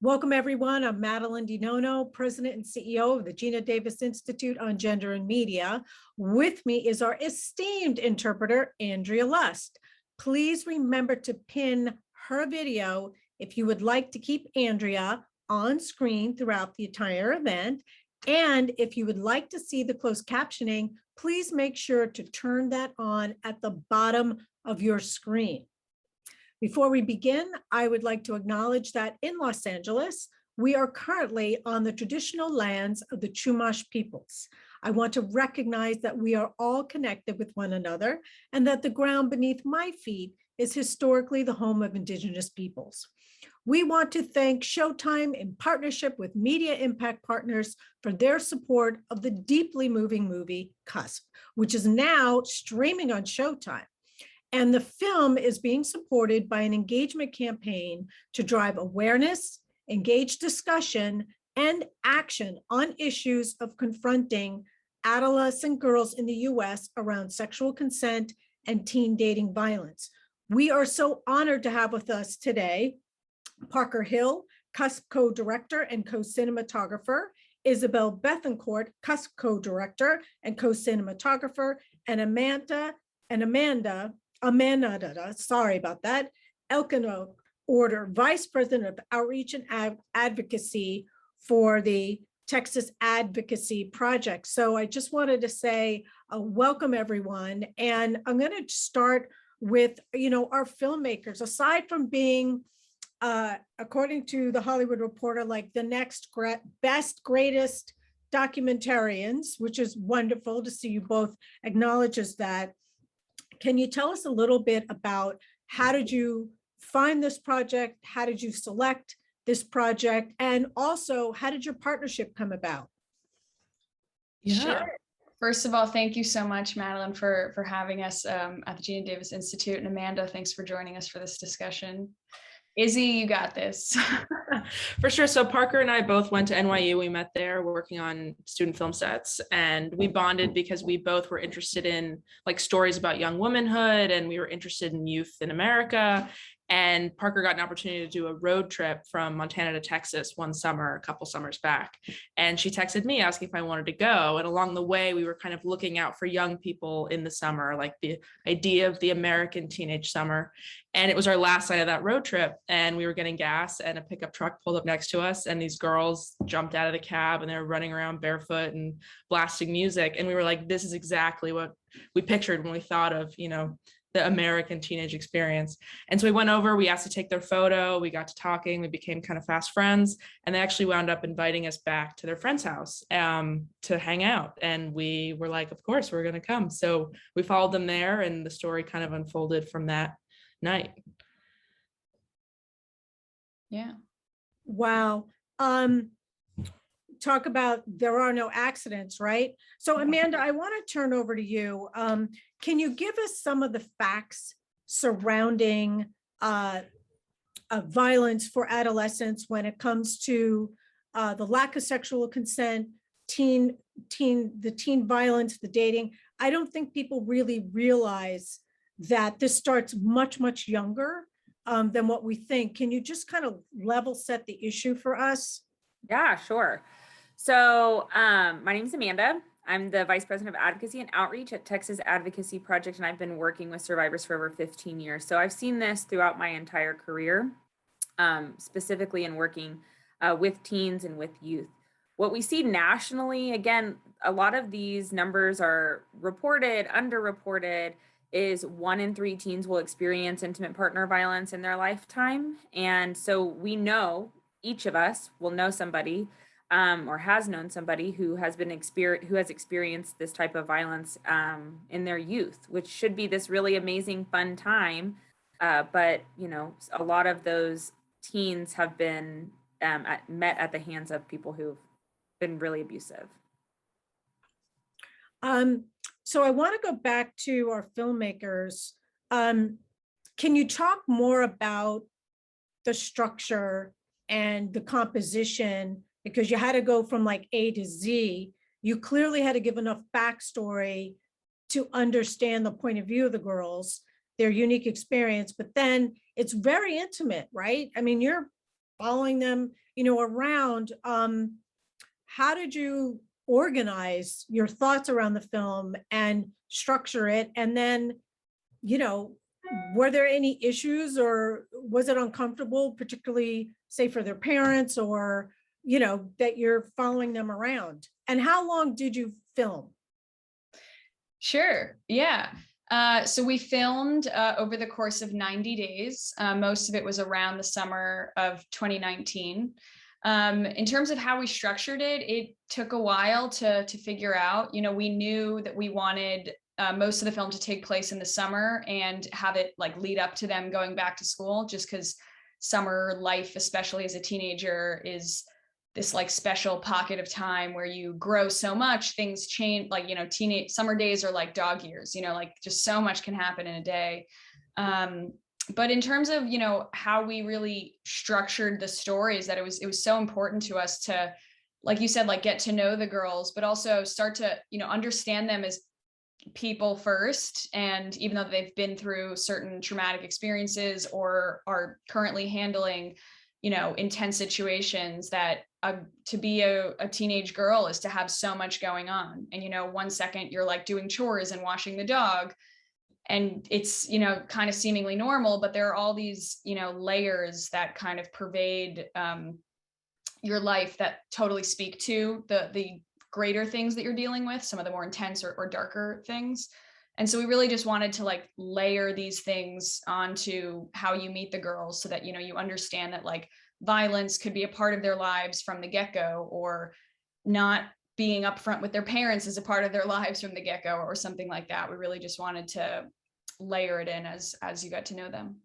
Welcome, everyone. I'm Madeline DiNono, President and CEO of the Gina Davis Institute on Gender and Media. With me is our esteemed interpreter, Andrea Lust. Please remember to pin her video if you would like to keep Andrea on screen throughout the entire event. And if you would like to see the closed captioning, please make sure to turn that on at the bottom of your screen. Before we begin, I would like to acknowledge that in Los Angeles, we are currently on the traditional lands of the Chumash peoples. I want to recognize that we are all connected with one another and that the ground beneath my feet is historically the home of Indigenous peoples. We want to thank Showtime in partnership with Media Impact Partners for their support of the deeply moving movie CUSP, which is now streaming on Showtime. And the film is being supported by an engagement campaign to drive awareness, engage discussion, and action on issues of confronting adolescent girls in the US around sexual consent and teen dating violence. We are so honored to have with us today Parker Hill, CUSP co-director and co-cinematographer, Isabel Bethencourt, CUSP co-director and co-cinematographer, and Amanda, sorry about that, Elkino Order, Vice President of Outreach and Advocacy for the Texas Advocacy Project. So I just wanted to say welcome, everyone. And I'm going to start with, our filmmakers. Aside from being, according to the Hollywood Reporter, like the next best, greatest documentarians, which is wonderful to see you both acknowledge as that. Can you tell us a little bit about how did you find this project? How did you select this project? And also, how did your partnership come about? Yeah. Sure. First of all, thank you so much, Madeline, for having us at the Gina Davis Institute. And Amanda, thanks for joining us for this discussion. Izzy, you got this. For sure. So Parker and I both went to NYU. We met there working on student film sets, and we bonded because we both were interested in like stories about young womanhood, and we were interested in youth in America. And Parker got an opportunity to do a road trip from Montana to Texas one summer, a couple summers back. And she texted me asking if I wanted to go. And along the way, we were kind of looking out for young people in the summer, like the idea of the American teenage summer. And it was our last night of that road trip. And we were getting gas, and a pickup truck pulled up next to us. And these girls jumped out of the cab, and they were running around barefoot and blasting music. And we were like, this is exactly what we pictured when we thought of, the American teenage experience. And so we went over, we asked to take their photo, we got to talking, we became kind of fast friends, and they actually wound up inviting us back to their friend's house to hang out. And we were like, of course, we're gonna come. So we followed them there, and the story kind of unfolded from that night. Yeah. Wow. Talk about there are no accidents, right? So Amanda, I want to turn over to you. Can you give us some of the facts surrounding violence for adolescents when it comes to the lack of sexual consent, teen violence, the dating? I don't think people really realize that this starts much, much younger than what we think. Can you just kind of level set the issue for us? Yeah, sure. So my name is Amanda. I'm the Vice President of Advocacy and Outreach at Texas Advocacy Project, and I've been working with survivors for over 15 years. So I've seen this throughout my entire career, specifically in working with teens and with youth. What we see nationally, again, a lot of these numbers are reported, underreported, is 1 in 3 teens will experience intimate partner violence in their lifetime. And so we know, each of us will know somebody or has known somebody who has experienced this type of violence in their youth, which should be this really amazing, fun time. But, a lot of those teens have been met at the hands of people who've been really abusive. So I want to go back to our filmmakers. Can you talk more about the structure and the composition? Because you had to go from like A to Z. You clearly had to give enough backstory to understand the point of view of the girls, their unique experience, but then it's very intimate, right? I mean, you're following them, around. How did you organize your thoughts around the film and structure it? And then, were there any issues, or was it uncomfortable, particularly say for their parents, or, that you're following them around? And how long did you film? Sure. Yeah. So we filmed over the course of 90 days. Most of it was around the summer of 2019. In terms of how we structured it, it took a while to figure out. We knew that we wanted most of the film to take place in the summer and have it like lead up to them going back to school, just because summer life, especially as a teenager, is this like special pocket of time where you grow so much, things change, like, teenage summer days are like dog years, like just so much can happen in a day. But in terms of, how we really structured the stories, that it was so important to us to, like you said, like get to know the girls, but also start to, understand them as people first. And even though they've been through certain traumatic experiences or are currently handling, intense situations, that to be a teenage girl is to have so much going on. And, one second you're like doing chores and washing the dog, and it's, kind of seemingly normal, but there are all these, layers that kind of pervade your life that totally speak to the greater things that you're dealing with, some of the more intense or darker things. And so we really just wanted to like layer these things onto how you meet the girls, so that, you understand that like violence could be a part of their lives from the get-go, or not being upfront with their parents as a part of their lives from the get-go, or something like that. We really just wanted to layer it in as you got to know them.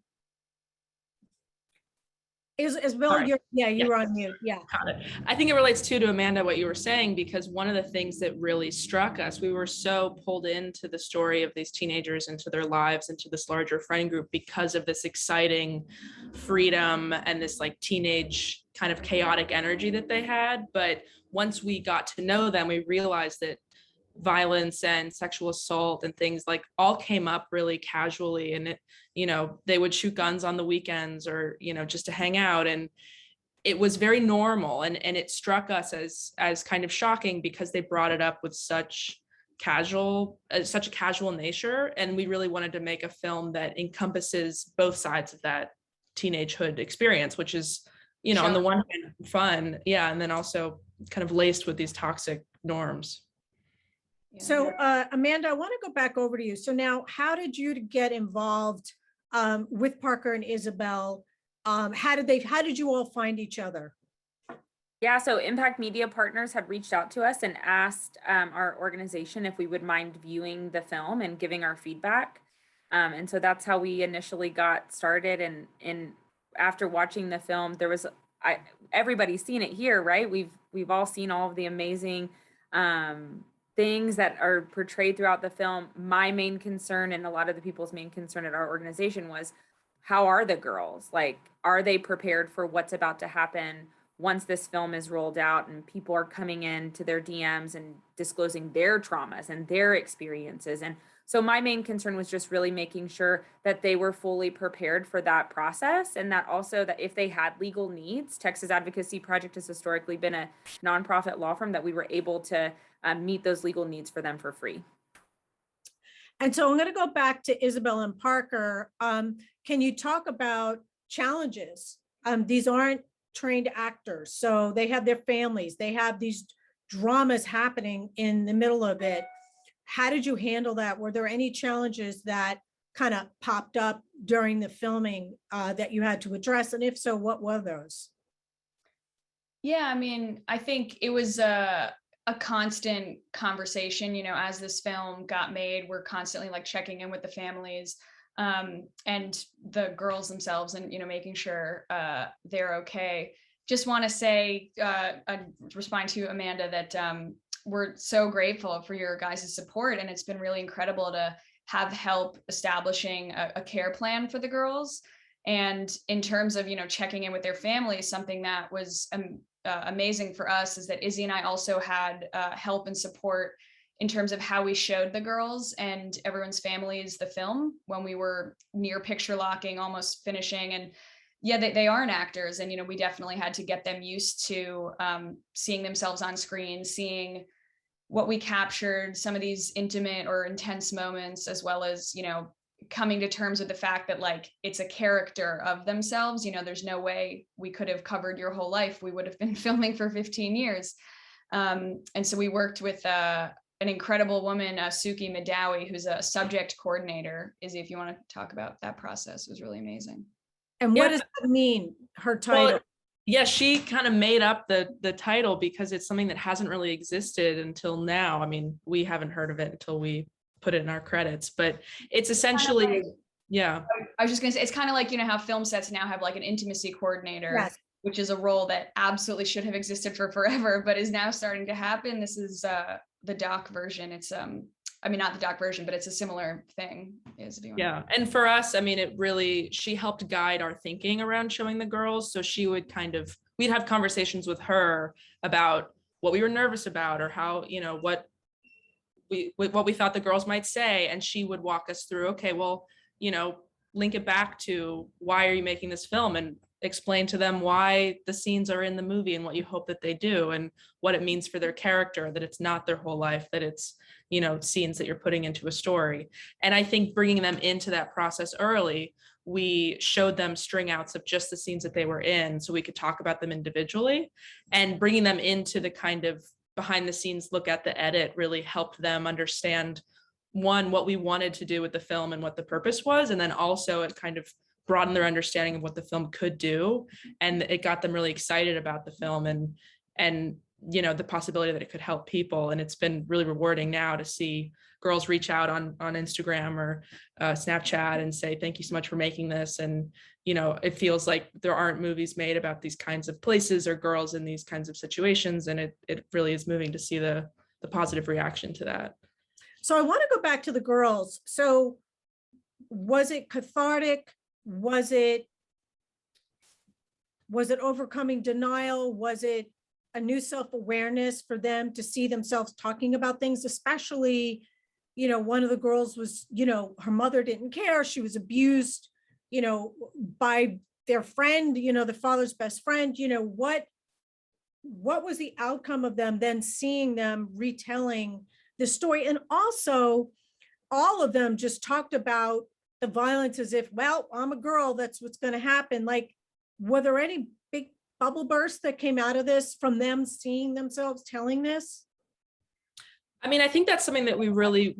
Isabel, you were on mute. Yeah. Got it. I think it relates to Amanda, what you were saying, because one of the things that really struck us, we were so pulled into the story of these teenagers, into their lives, into this larger friend group, because of this exciting freedom and this like teenage kind of chaotic energy that they had. But once we got to know them, we realized that violence and sexual assault and things like all came up really casually, and it, they would shoot guns on the weekends, or, just to hang out. And it was very normal. And it struck us as kind of shocking, because they brought it up with such a casual nature. And we really wanted to make a film that encompasses both sides of that teenagehood experience, which is, Sure. On the one hand, fun. Yeah. And then also kind of laced with these toxic norms. Yeah. So Amanda, I want to go back over to you. So now, how did you get involved with Parker and Isabel? How did you all find each other? Yeah, so Impact Media Partners had reached out to us and asked our organization if we would mind viewing the film and giving our feedback. And so that's how we initially got started. And after watching the film, there was, everybody's seen it here, right? We've all seen all of the amazing things that are portrayed throughout the film. My main concern, and a lot of the people's main concern at our organization, was how are the girls? Like, are they prepared for what's about to happen once this film is rolled out and people are coming in to their DMs and disclosing their traumas and their experiences? And so my main concern was just really making sure that they were fully prepared for that process, and that also that if they had legal needs, Texas Advocacy Project has historically been a nonprofit law firm, that we were able to meet those legal needs for them for free. And so I'm going to go back to Isabel and Parker. Can you talk about challenges? These aren't trained actors, so they have their families, they have these dramas happening in the middle of it. How did you handle that? Were there any challenges that kind of popped up during the filming that you had to address? And if so, what were those? Yeah, I mean, I think it was a constant conversation, as this film got made. We're constantly like checking in with the families and the girls themselves, and, making sure they're okay. Just want to say, respond to Amanda, that we're so grateful for your guys' support. And it's been really incredible to have help establishing a care plan for the girls. And in terms of, checking in with their families, something that was amazing for us is that Izzy and I also had help and support in terms of how we showed the girls and everyone's families the film when we were near picture locking, almost finishing. And yeah, they aren't actors. And, we definitely had to get them used to seeing themselves on screen, seeing what we captured, some of these intimate or intense moments, as well as, coming to terms with the fact that like it's a character of themselves. There's no way we could have covered your whole life. We would have been filming for 15 years. And so we worked with an incredible woman, Suki Madawi, who's a subject coordinator. Izzy, if you want to talk about that process, it was really amazing. And what does that mean, her title? Well, yeah, she kind of made up the title because it's something that hasn't really existed until now. I mean, we haven't heard of it until we put it in our credits, but it's essentially, yeah. I was just gonna say, it's kind of like, how film sets now have like an intimacy coordinator, yes, which is a role that absolutely should have existed for forever, but is now starting to happen. This is the doc version. It's I mean, not the doc version, but it's a similar thing. Yeah. And for us, I mean, she helped guide our thinking around showing the girls. So she would we'd have conversations with her about what we were nervous about, or how, what we thought the girls might say. And she would walk us through, okay, well, link it back to why are you making this film, and explain to them why the scenes are in the movie and what you hope that they do, and what it means for their character, that it's not their whole life, that it's, scenes that you're putting into a story. And I think bringing them into that process early, we showed them string outs of just the scenes that they were in, so we could talk about them individually, and bringing them into the kind of behind the scenes look at the edit really helped them understand, one, what we wanted to do with the film and what the purpose was, and then also it kind of broadened their understanding of what the film could do, and it got them really excited about the film and the possibility that it could help people. And it's been really rewarding now to see girls reach out on Instagram or Snapchat and say, thank you so much for making this. And it feels like there aren't movies made about these kinds of places or girls in these kinds of situations, and it really is moving to see the positive reaction to that. So I want to go back to the girls. So was it cathartic? Was it overcoming denial? Was it a new self-awareness for them to see themselves talking about things, especially, one of the girls was, her mother didn't care. She was abused, by their friend, the father's best friend. What was the outcome of them then seeing them retelling the story? And also all of them just talked about the violence as if, well, I'm a girl, that's what's going to happen. Like, were there any big bubble bursts that came out of this from them seeing themselves telling this? I mean, I think that's something that we really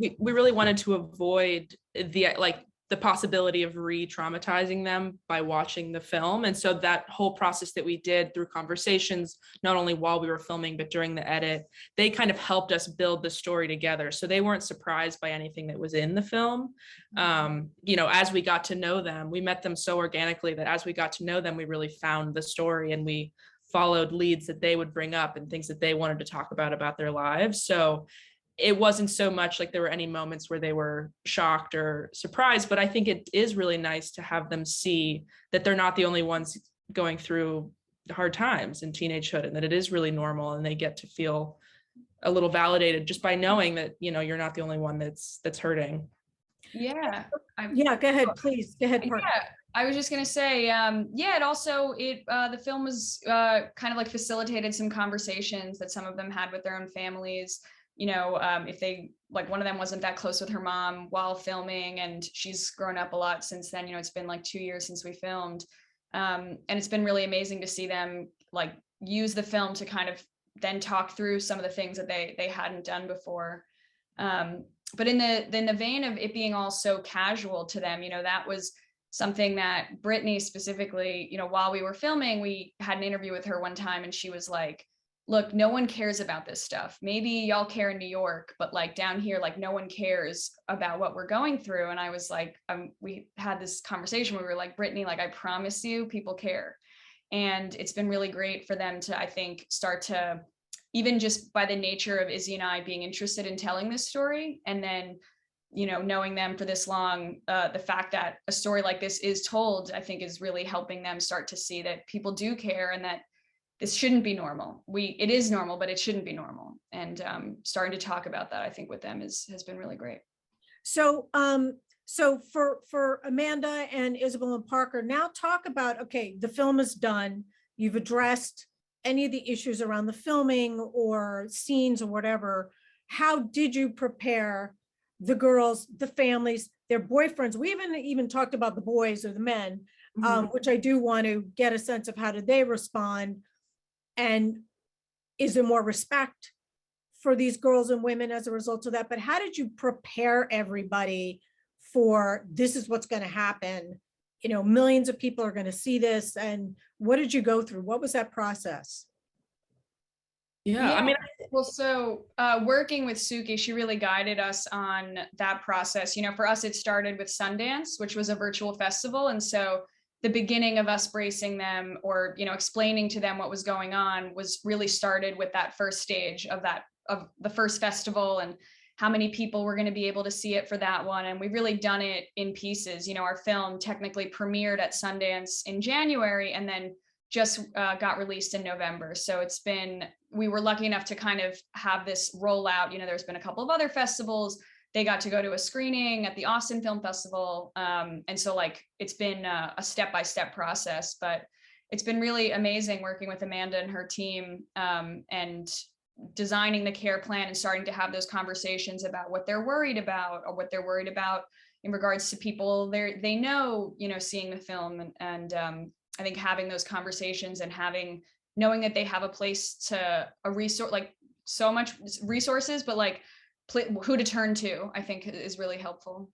wanted to avoid, the possibility of re-traumatizing them by watching the film. And so that whole process that we did through conversations, not only while we were filming, but during the edit, they kind of helped us build the story together. So they weren't surprised by anything that was in the film. As we got to know them, we met them so organically that as we got to know them, we really found the story, and we followed leads that they would bring up and things that they wanted to talk about their lives. So it wasn't so much like there were any moments where they were shocked or surprised, but I think it is really nice to have them see that they're not the only ones going through hard times in teenagehood, and that it is really normal, and they get to feel a little validated just by knowing that, you're not the only one that's hurting. Yeah. Yeah, go ahead, please. Go ahead. Yeah, I was just going to say, the film was kind of like facilitated some conversations that some of them had with their own families. If they, like, one of them wasn't that close with her mom while filming, and she's grown up a lot since then. It's been like 2 years since we filmed. And it's been really amazing to see them like use the film to kind of then talk through some of the things that they hadn't done before. But in the vein of it being all so casual to them, that was something that Brittney specifically, while we were filming, we had an interview with her one time, and she was like, look, no one cares about this stuff. Maybe y'all care in New York, but like down here, like no one cares about what we're going through. And I was like, we had this conversation where we were like, Brittney, like, I promise you, people care. And it's been really great for them to, I think, start to, even just by the nature of Izzy and I being interested in telling this story, and then, knowing them for this long, the fact that a story like this is told, I think is really helping them start to see that people do care, and that this shouldn't be normal. It is normal, but it shouldn't be normal. And starting to talk about that, I think, with them has been really great. So So for Amanda and Isabel and Parker, now talk about, okay, the film is done. You've addressed any of the issues around the filming or scenes or whatever. How did you prepare the girls, the families, their boyfriends? We haven't even talked about the boys or the men, which I do want to get a sense of how did they respond, and is there more respect for these girls and women as a result of that? But how did you prepare everybody for this is what's going to happen? You know, millions of people are going to see this. And what did you go through? What was that process? Yeah, I mean, well, so working with Suki, she really guided us on that process. You know, for us, it started with Sundance, which was a virtual festival. And so the beginning of us bracing them or, you know, explaining to them what was going on was really started with that first stage of the first festival and how many people were going to be able to see it for that one. And we've really done it in pieces. You know, our film technically premiered at Sundance in January and then just got released in November. So it's been, we were lucky enough to kind of have this roll out. You know, there's been a couple of other festivals. They got to go to a screening at the Austin Film Festival. And so like, it's been a step-by-step process, but it's been really amazing working with Amanda and her team and designing the care plan and starting to have those conversations about what they're worried about or what they're worried about in regards to people they know, you know, seeing the film and I think having those conversations and knowing that they have a place to a resource, like so much resources, but like who to turn to, I think is really helpful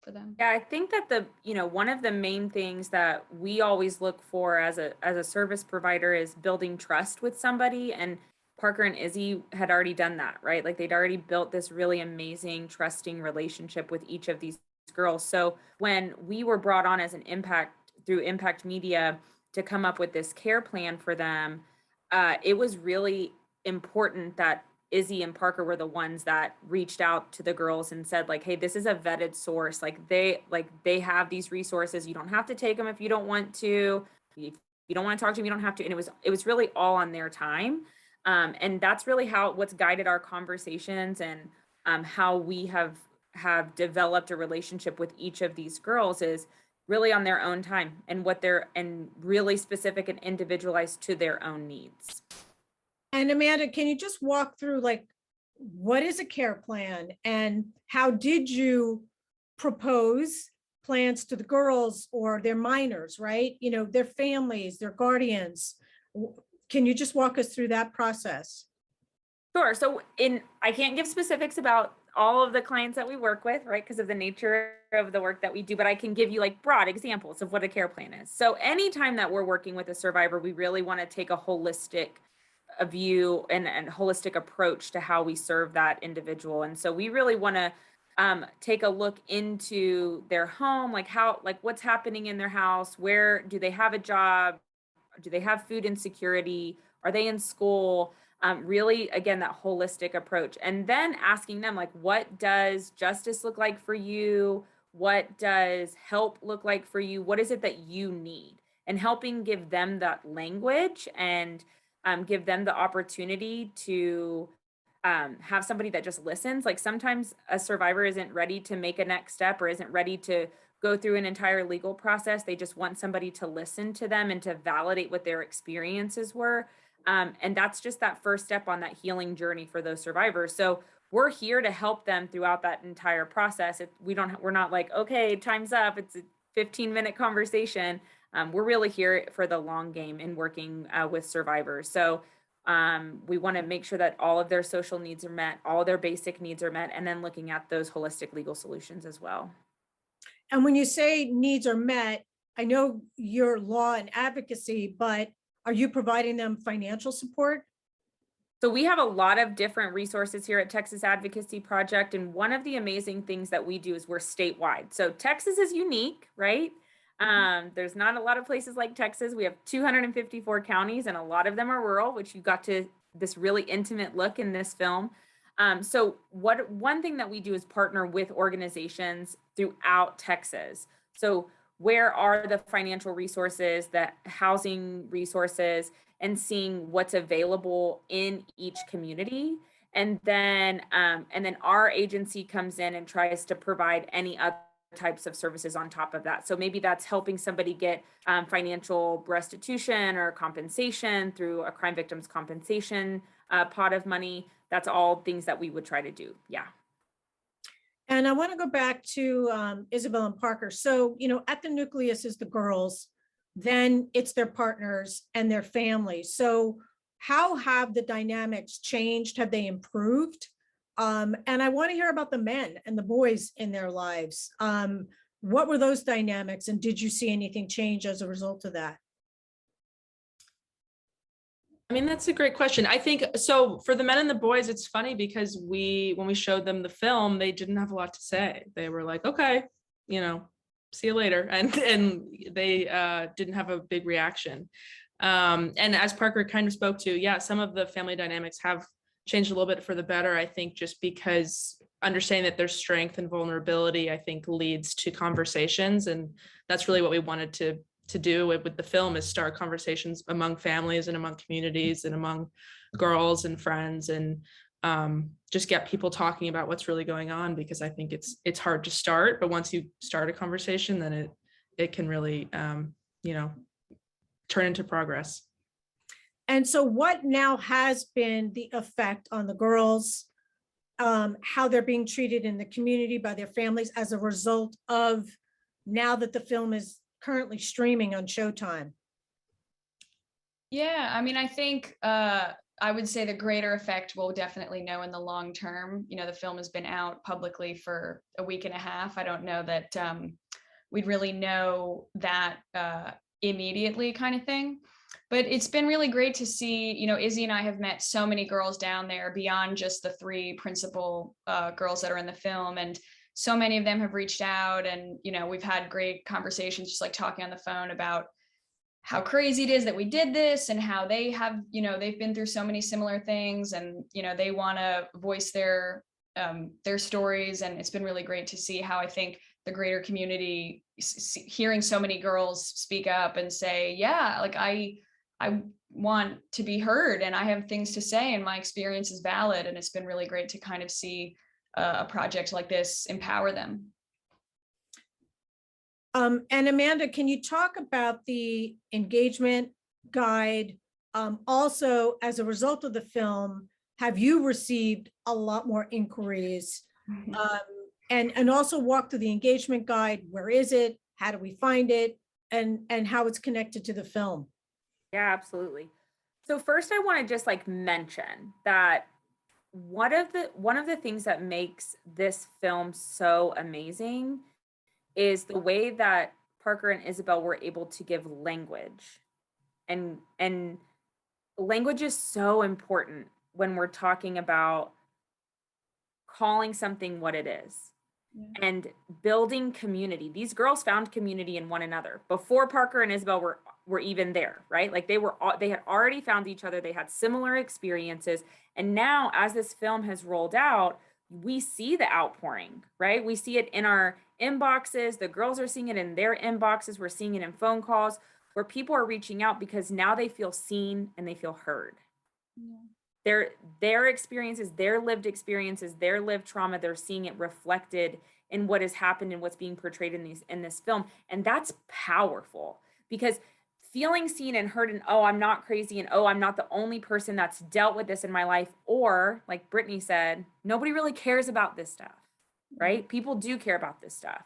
for them. Yeah, I think that one of the main things that we always look for as a service provider is building trust with somebody, and Parker and Izzy had already done that, right? Like they'd already built this really amazing, trusting relationship with each of these girls. So when we were brought on as through Impact Media to come up with this care plan for them, it was really important that Izzy and Parker were the ones that reached out to the girls and said like, hey, this is a vetted source. They have these resources. You don't have to take them if you don't want to. If you don't want to talk to them, you don't have to. And it was really all on their time. And that's really what's guided our conversations and how we have developed a relationship with each of these girls is really on their own time and really specific and individualized to their own needs. And Amanda, can you just walk through like, what is a care plan and how did you propose plans to the girls or their minors, right? You know, their families, their guardians. Can you just walk us through that process? Sure. So I can't give specifics about all of the clients that we work with, right? Because of the nature of the work that we do, but I can give you like broad examples of what a care plan is. So anytime that we're working with a survivor, we really want to take a holistic view and holistic approach to how we serve that individual. And so we really want to take a look into their home, like what's happening in their house, where do they have a job? Do they have food insecurity? Are they in school? Really, again, that holistic approach. And then asking them, like, what does justice look like for you? What does help look like for you? What is it that you need? And helping give them that language and give them the opportunity to have somebody that just listens. Like sometimes a survivor isn't ready to make a next step or isn't ready to go through an entire legal process. They just want somebody to listen to them and to validate what their experiences were. And that's just that first step on that healing journey for those survivors. So we're here to help them throughout that entire process. We're not like, okay, time's up. It's a 15-minute conversation. We're really here for the long game in working with survivors. So we want to make sure that all of their social needs are met, all their basic needs are met, and then looking at those holistic legal solutions as well. And when you say needs are met, I know you're law and advocacy, but are you providing them financial support? So we have a lot of different resources here at Texas Advocacy Project. And one of the amazing things that we do is we're statewide. So Texas is unique, right? There's not a lot of places like Texas. We have 254 counties and a lot of them are rural, which you got to this really intimate look in this film. So one thing that we do is partner with organizations throughout Texas. So where are the financial resources, the housing resources, and seeing what's available in each community. And then our agency comes in and tries to provide any other types of services on top of that. So maybe that's helping somebody get financial restitution or compensation through a crime victims compensation pot of money. That's all things that we would try to do. Yeah. And I want to go back to Isabel and Parker. So, at the nucleus is the girls, then it's their partners and their families. So how have the dynamics changed? Have they improved? And I want to hear about the men and the boys in their lives. What were those dynamics, and did you see anything change as a result of that? I mean, that's a great question. I think so for the men and the boys, it's funny because when we showed them the film, they didn't have a lot to say. They were like, okay, see you later. And they didn't have a big reaction. And as Parker kind of spoke to, yeah, some of the family dynamics have changed a little bit for the better, I think, just because understanding that there's strength and vulnerability, I think, leads to conversations. And that's really what we wanted to do with the film, is start conversations among families and among communities and among girls and friends, and just get people talking about what's really going on, because I think it's hard to start, but once you start a conversation, then it can really turn into progress. And so what now has been the effect on the girls, how they're being treated in the community by their families as a result of now that the film is currently streaming on Showtime? Yeah, I mean, I think I would say the greater effect we'll definitely know in the long term. The film has been out publicly for a week and a half. I don't know that we'd really know that immediately, kind of thing. But it's been really great to see, Izzy and I have met so many girls down there beyond just the three principal girls that are in the film. And so many of them have reached out, and, we've had great conversations, just like talking on the phone about how crazy it is that we did this, and how they have, they've been through so many similar things, and, they want to voice their stories. And it's been really great to see how I think the greater community, hearing so many girls speak up and say, yeah, like I want to be heard, and I have things to say, and my experience is valid. And it's been really great to kind of see a project like this empower them. And Amanda, can you talk about the engagement guide? Also, as a result of the film, have you received a lot more inquiries? And also walk through the engagement guide. Where is it? How do we find it? And how it's connected to the film? Yeah, absolutely. So first, I want to just mention that one of the things that makes this film so amazing is the way that Parker and Isabel were able to give language. And language is so important when we're talking about calling something what it is. Yeah. And building community. These girls found community in one another before Parker and Isabel were even there, right? Like they had already found each other. They had similar experiences. And now, as this film has rolled out, we see the outpouring, right? We see it in our inboxes. The girls are seeing it in their inboxes. We're seeing it in phone calls, where people are reaching out because now they feel seen and they feel heard. Yeah. Their experiences, their lived experiences, their lived trauma, they're seeing it reflected in what has happened and what's being portrayed in this film. And that's powerful, because feeling seen and heard, and oh, I'm not crazy, and oh, I'm not the only person that's dealt with this in my life, or like Brittney said, nobody really cares about this stuff, right? People do care about this stuff.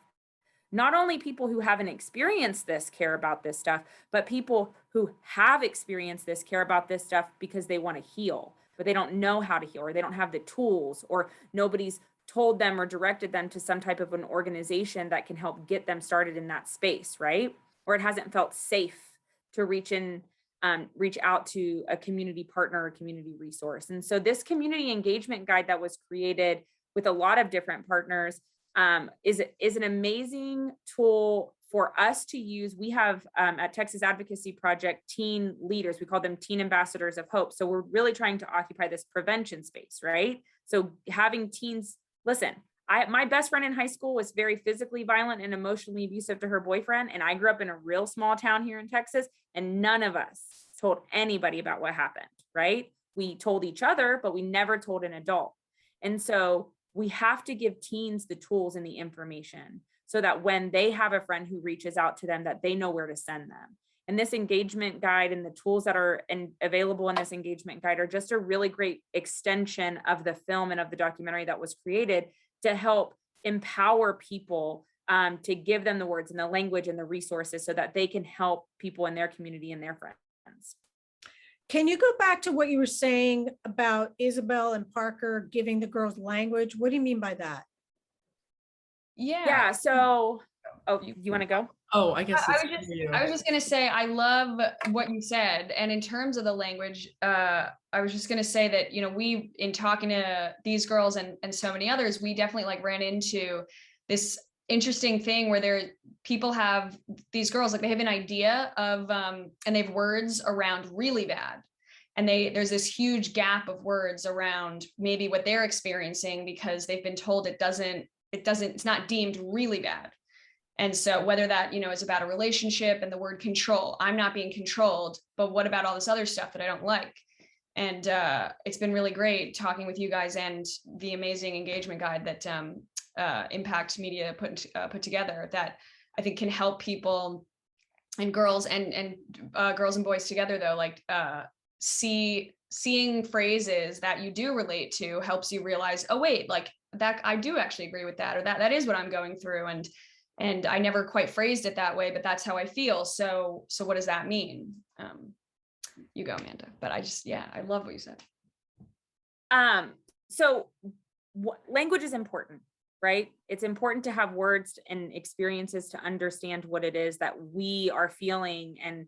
Not only people who haven't experienced this care about this stuff, but people who have experienced this care about this stuff because they want to heal, but they don't know how to heal, or they don't have the tools, or nobody's told them or directed them to some type of an organization that can help get them started in that space, right? Or it hasn't felt safe to reach out to a community partner or community resource. And so this community engagement guide that was created with a lot of different partners is an amazing tool for us to use. We have at Texas Advocacy Project teen leaders. We call them teen ambassadors of hope. So we're really trying to occupy this prevention space, right? So having teens, listen, my best friend in high school was very physically violent and emotionally abusive to her boyfriend. And I grew up in a real small town here in Texas, and none of us told anybody about what happened, right? We told each other, but we never told an adult. And so we have to give teens the tools and the information so that when they have a friend who reaches out to them, that they know where to send them. And this engagement guide and the tools that are available in this engagement guide are just a really great extension of the film and of the documentary that was created to help empower people, to give them the words and the language and the resources so that they can help people in their community and their friends. Can you go back to what you were saying about Isabel and Parker giving the girls language? What do you mean by that? Yeah. So, oh, you want to go? Oh, I guess I was just going to say, I love what you said. And in terms of the language, I was just going to say that, you know, we, in talking to these girls and so many others, we definitely like ran into this interesting thing where people have, these girls, like they have an idea of, and they have words around really bad. And there's this huge gap of words around maybe what they're experiencing because they've been told it's not deemed really bad. And so whether that, you know, is about a relationship and the word control, I'm not being controlled, but what about all this other stuff that I don't like? And it's been really great talking with you guys and the amazing engagement guide that Impact Media put together that I think can help people and girls and girls and boys together, though, like seeing phrases that you do relate to helps you realize, oh, wait, like that, I do actually agree with that, or that is what I'm going through. And I never quite phrased it that way, but that's how I feel. So what does that mean? You go, Amanda. But I love what you said. So language is important, right? It's important to have words and experiences to understand what it is that we are feeling and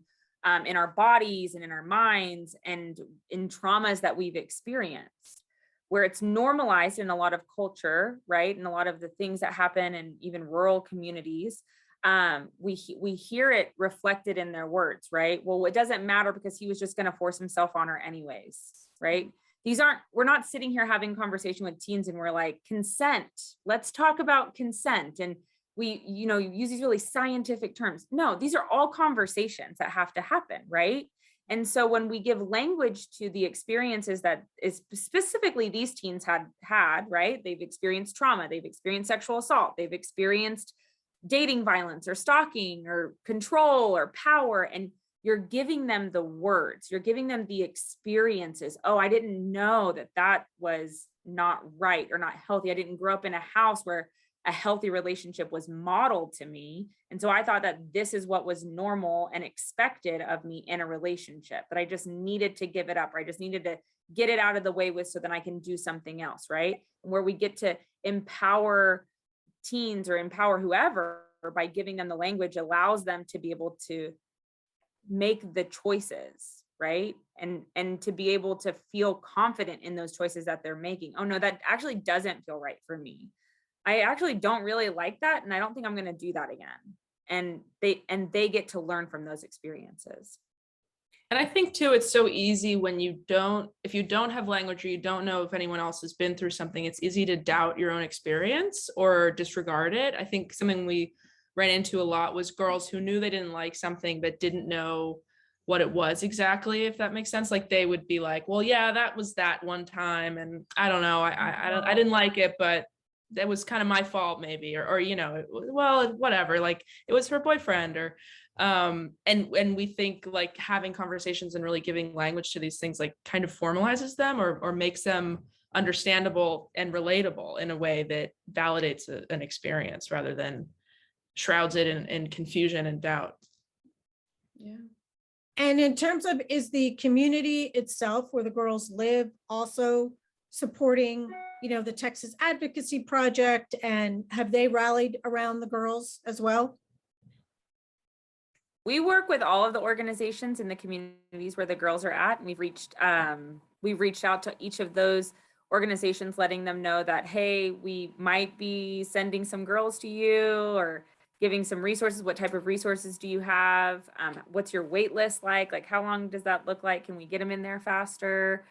in our bodies and in our minds and in traumas that we've experienced, where it's normalized in a lot of culture, right? And a lot of the things that happen in even rural communities, we hear it reflected in their words, right? Well, it doesn't matter because he was just going to force himself on her anyways, right? We're not sitting here having a conversation with teens and we're like, consent, let's talk about consent. And we, you know, you use these really scientific terms. No, these are all conversations that have to happen, right? And so when we give language to the experiences that is specifically these teens had, right? They've experienced trauma, they've experienced sexual assault, they've experienced dating violence or stalking or control or power. And you're giving them the words, you're giving them the experiences. Oh, I didn't know that was not right or not healthy. I didn't grow up in a house where a healthy relationship was modeled to me. And so I thought that this is what was normal and expected of me in a relationship, but I just needed to give it up, or I just needed to get it out of the way with so that I can do something else, right? Where we get to empower teens or empower whoever by giving them the language allows them to be able to make the choices, right? And to be able to feel confident in those choices that they're making. Oh no, that actually doesn't feel right for me. I actually don't really like that. And I don't think I'm going to do that again. And they get to learn from those experiences. And I think too, it's so easy when if you don't have language or you don't know if anyone else has been through something, it's easy to doubt your own experience or disregard it. I think something we ran into a lot was girls who knew they didn't like something, but didn't know what it was exactly, if that makes sense. Like they would be like, well, yeah, that was that one time. And I don't know, I didn't like it, but that was kind of my fault maybe, or you know, well, whatever, like it was her boyfriend or and we think like having conversations and really giving language to these things like kind of formalizes them or makes them understandable and relatable in a way that validates an experience rather than shrouds it in confusion and doubt. Yeah. And in terms of, is the community itself where the girls live also supporting, you know, the Texas Advocacy Project, and have they rallied around the girls as well? We work with all of the organizations in the communities where the girls are at, and we've reached out to each of those organizations, letting them know that, hey, we might be sending some girls to you or giving some resources. What type of resources do you have? What's your wait list like? Like, how long does that look like? Can we get them in there faster?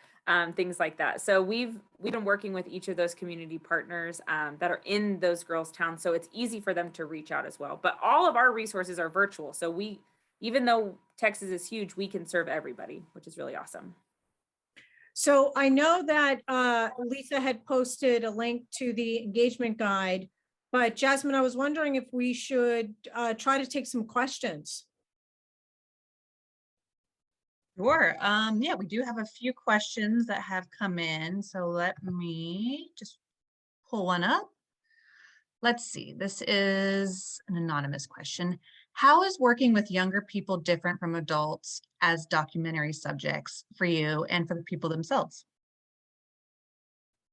Things like that. So we've been working with each of those community partners that are in those girls' towns. So it's easy for them to reach out as well. But all of our resources are virtual. So even though Texas is huge, we can serve everybody, which is really awesome. So I know that Lisa had posted a link to the engagement guide But Jasmine, I was wondering if we should try to take some questions. Sure. Yeah, we do have a few questions that have come in. So let me just pull one up. Let's see. This is an anonymous question. How is working with younger people different from adults as documentary subjects for you and for the people themselves?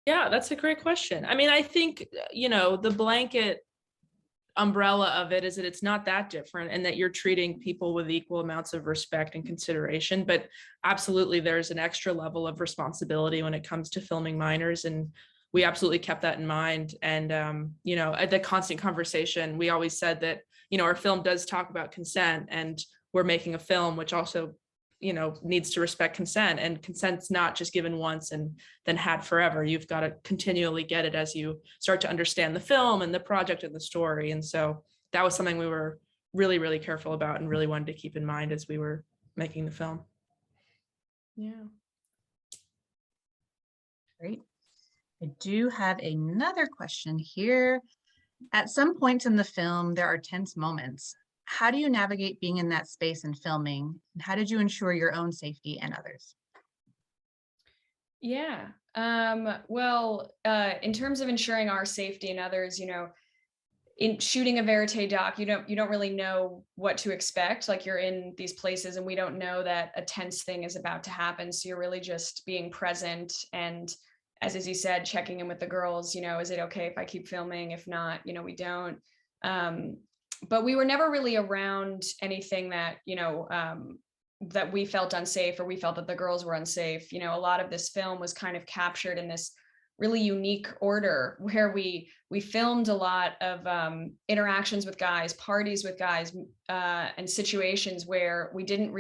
Yeah, that's a great question. I mean, I think, the blanket umbrella of it is that it's not that different and that you're treating people with equal amounts of respect and consideration. But absolutely, there's an extra level of responsibility when it comes to filming minors. And we absolutely kept that in mind. And, at the constant conversation, we always said that, our film does talk about consent, and we're making a film which also needs to respect consent, and consent's not just given once and then had forever. You've got to continually get it as you start to understand the film and the project and the story. And so that was something we were really, really careful about and really wanted to keep in mind as we were making the film. Yeah. Great. I do have another question here. At some points in the film, there are tense moments. How do you navigate being in that space and filming? And how did you ensure your own safety and others? Yeah. Well, in terms of ensuring our safety and others, in shooting a verité doc, you don't really know what to expect. Like, you're in these places and we don't know that a tense thing is about to happen. So you're really just being present. And as Izzy said, checking in with the girls, is it okay if I keep filming? If not, we don't. But we were never really around anything that, that we felt unsafe, or we felt that the girls were unsafe. A lot of this film was kind of captured in this really unique order where we filmed a lot of interactions with guys, parties with guys, and situations where we didn't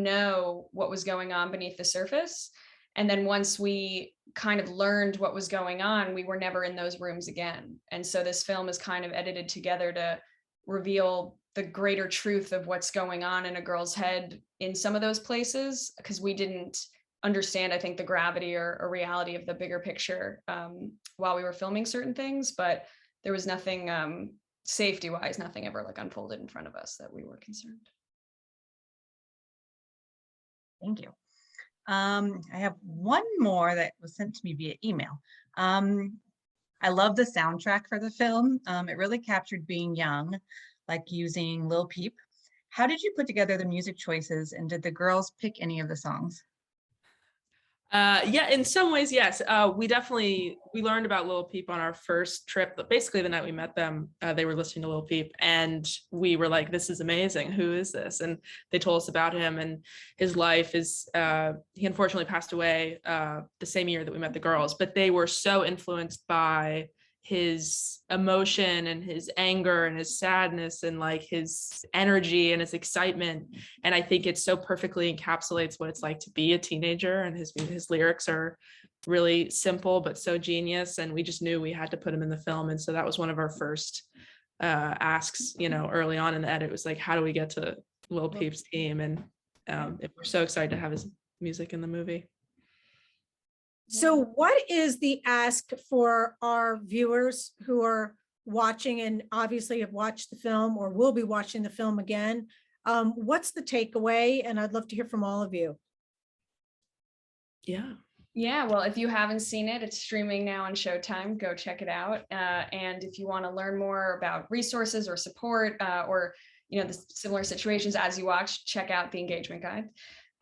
know what was going on beneath the surface. And then once we kind of learned what was going on, we were never in those rooms again. And so this film is kind of edited together to reveal the greater truth of what's going on in a girl's head in some of those places, because we didn't understand, I think, the gravity or reality of the bigger picture while we were filming certain things. But there was nothing safety-wise, nothing ever like unfolded in front of us that we were concerned. Thank you. I have one more that was sent to me via email. I love the soundtrack for the film. It really captured being young, like using Lil Peep. How did you put together the music choices, and did the girls pick any of the songs? Yeah, in some ways, yes. We learned about Lil Peep on our first trip. But basically, the night we met them, they were listening to Lil Peep, and we were like, "This is amazing. Who is this?" And they told us about him, and his life is. He unfortunately passed away the same year that we met the girls. But they were so influenced by his emotion and his anger and his sadness and like his energy and his excitement. And I think it so perfectly encapsulates what it's like to be a teenager. And his lyrics are really simple, but so genius. And we just knew we had to put him in the film. And so that was one of our first asks, early on in the edit. Was like, how do we get to Lil Peep's team? And we're so excited to have his music in the movie. So what is the ask for our viewers who are watching and obviously have watched the film or will be watching the film again? What's the takeaway? And I'd love to hear from all of you. Yeah, well, if you haven't seen it, it's streaming now on Showtime. Go check it out. And if you want to learn more about resources or support or the similar situations as you watch, check out the engagement guide.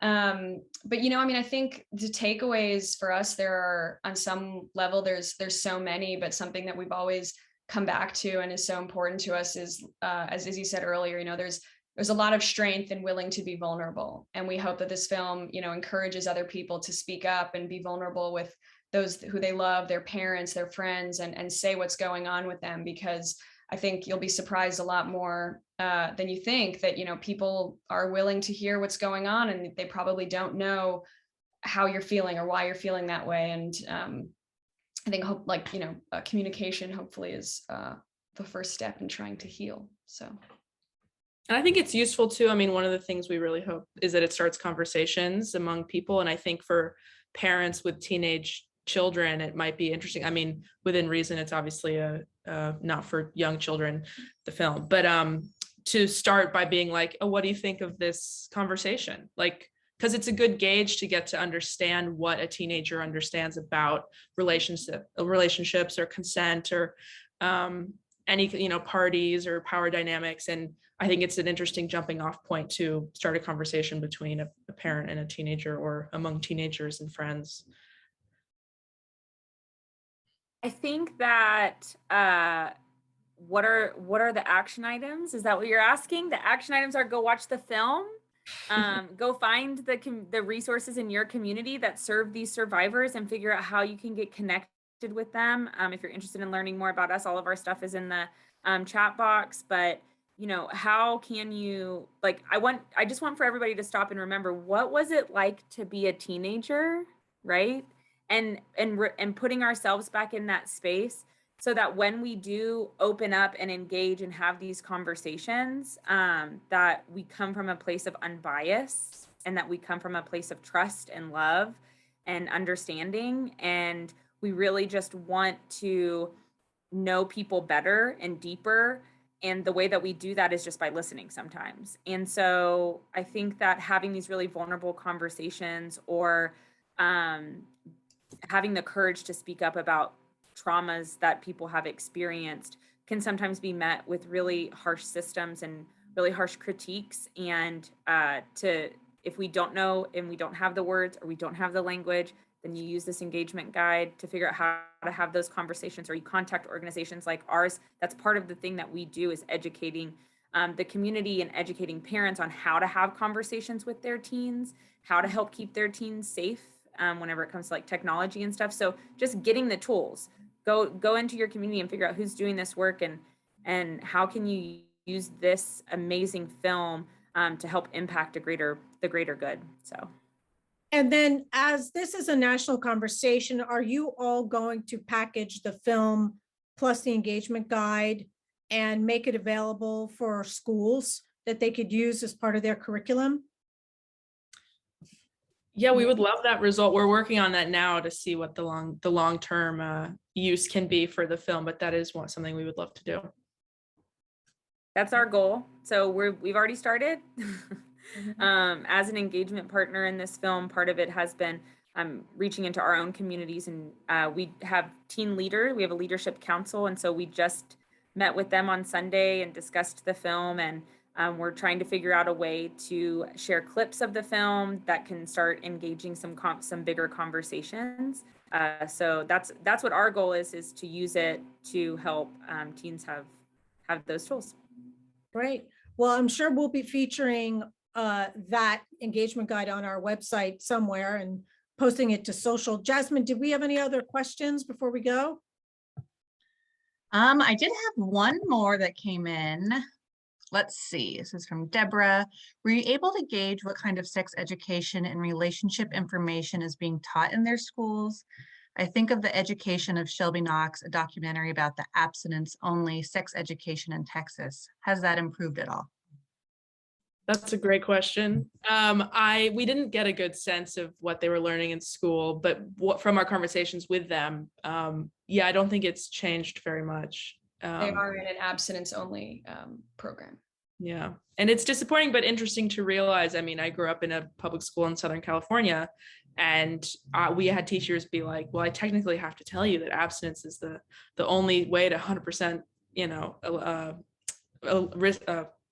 But I think the takeaways for us, there are on some level, there's so many, but something that we've always come back to and is so important to us is, as Izzy said earlier, there's a lot of strength in willing to be vulnerable. And we hope that this film, encourages other people to speak up and be vulnerable with those who they love, their parents, their friends, and say what's going on with them, because I think you'll be surprised a lot more than you think that, people are willing to hear what's going on, and they probably don't know how you're feeling or why you're feeling that way. And I think communication hopefully is the first step in trying to heal. So. And I think it's useful too. I mean, one of the things we really hope is that it starts conversations among people. And I think for parents with teenage children, it might be interesting. I mean, within reason, it's obviously a not for young children, the film, but to start by being like, oh, what do you think of this conversation? Like, because it's a good gauge to get to understand what a teenager understands about relationships or consent or any, parties or power dynamics. And I think it's an interesting jumping off point to start a conversation between a parent and a teenager, or among teenagers and friends. I think that what are the action items? Is that what you're asking? The action items are go watch the film, go find the resources in your community that serve these survivors and figure out how you can get connected with them. If you're interested in learning more about us, all of our stuff is in the chat box. But how can you, like, I just want for everybody to stop and remember, what was it like to be a teenager, right? And putting ourselves back in that space, so that when we do open up and engage and have these conversations, that we come from a place of unbiased, and that we come from a place of trust and love and understanding. And we really just want to know people better and deeper. And the way that we do that is just by listening sometimes. And so I think that having these really vulnerable conversations, or having the courage to speak up about traumas that people have experienced, can sometimes be met with really harsh systems and really harsh critiques. And if we don't know and we don't have the words, or we don't have the language, then you use this engagement guide to figure out how to have those conversations, or you contact organizations like ours. That's part of the thing that we do, is educating the community and educating parents on how to have conversations with their teens, how to help keep their teens safe whenever it comes to like technology and stuff. So just getting the tools, go into your community and figure out who's doing this work, and how can you use this amazing film to help impact the greater good. So. And then, as this is a national conversation, are you all going to package the film plus the engagement guide and make it available for schools that they could use as part of their curriculum? Yeah, we would love that result. We're working on that now to see what the long-term use can be for the film, but that is something we would love to do. That's our goal. So we've already started. As an engagement partner in this film, part of it has been reaching into our own communities, and we have we have a leadership council, and so we just met with them on Sunday and discussed the film, and we're trying to figure out a way to share clips of the film that can start engaging some bigger conversations. So that's what our goal is to use it to help teens have those tools. Great. Well, I'm sure we'll be featuring that engagement guide on our website somewhere and posting it to social. Jasmine, did we have any other questions before we go? I did have one more that came in. Let's see. This is from Deborah. Were you able to gauge what kind of sex education and relationship information is being taught in their schools? I think of the education of Shelby Knox, a documentary about the abstinence-only sex education in Texas. Has that improved at all? That's a great question. We didn't get a good sense of what they were learning in school, but from our conversations with them, I don't think it's changed very much. They are in an abstinence-only program. Yeah, and it's disappointing, but interesting to realize. I mean, I grew up in a public school in Southern California, and we had teachers be like, well, I technically have to tell you that abstinence is the only way to 100%,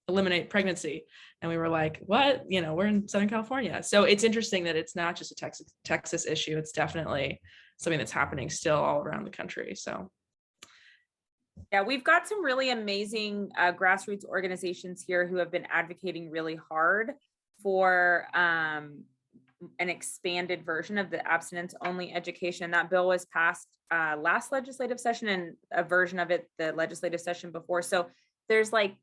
eliminate pregnancy. And we were like, what? We're in Southern California. So it's interesting that it's not just a Texas issue. It's definitely something that's happening still all around the country. So. Yeah, we've got some really amazing grassroots organizations here who have been advocating really hard for an expanded version of the abstinence-only education. That bill was passed last legislative session, and a version of it the legislative session before. So there's like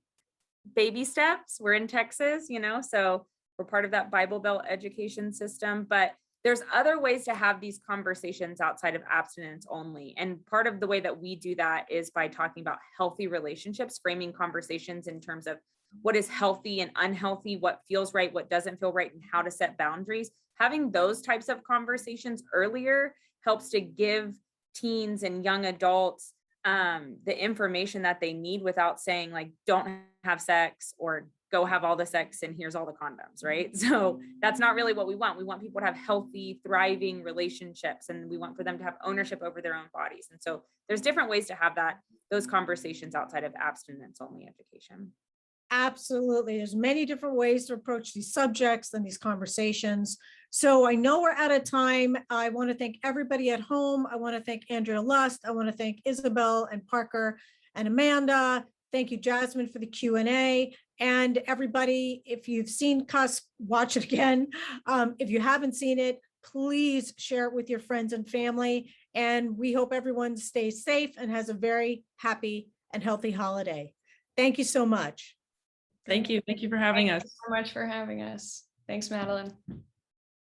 baby steps. We're in Texas, so we're part of that Bible Belt education system, but there's other ways to have these conversations outside of abstinence only. And part of the way that we do that is by talking about healthy relationships, framing conversations in terms of what is healthy and unhealthy, what feels right, what doesn't feel right, and how to set boundaries. Having those types of conversations earlier helps to give teens and young adults the information that they need without saying like, don't have sex or go have all the sex and here's all the condoms, right? So that's not really what we want. We want people to have healthy, thriving relationships, and we want for them to have ownership over their own bodies. And so there's different ways to have those conversations outside of abstinence only education. Absolutely. There's many different ways to approach these subjects and these conversations. So I know we're out of time. I want to thank everybody at home. I want to thank Andrea Lust. I want to thank Isabel and Parker and Amanda. Thank you, Jasmine, for the Q&A. And everybody, if you've seen CUSP, watch it again. If you haven't seen it, please share it with your friends and family. And we hope everyone stays safe and has a very happy and healthy holiday. Thank you so much. Thank you. Thank you for having us. Thank you so much for having us. Thanks, Madeline.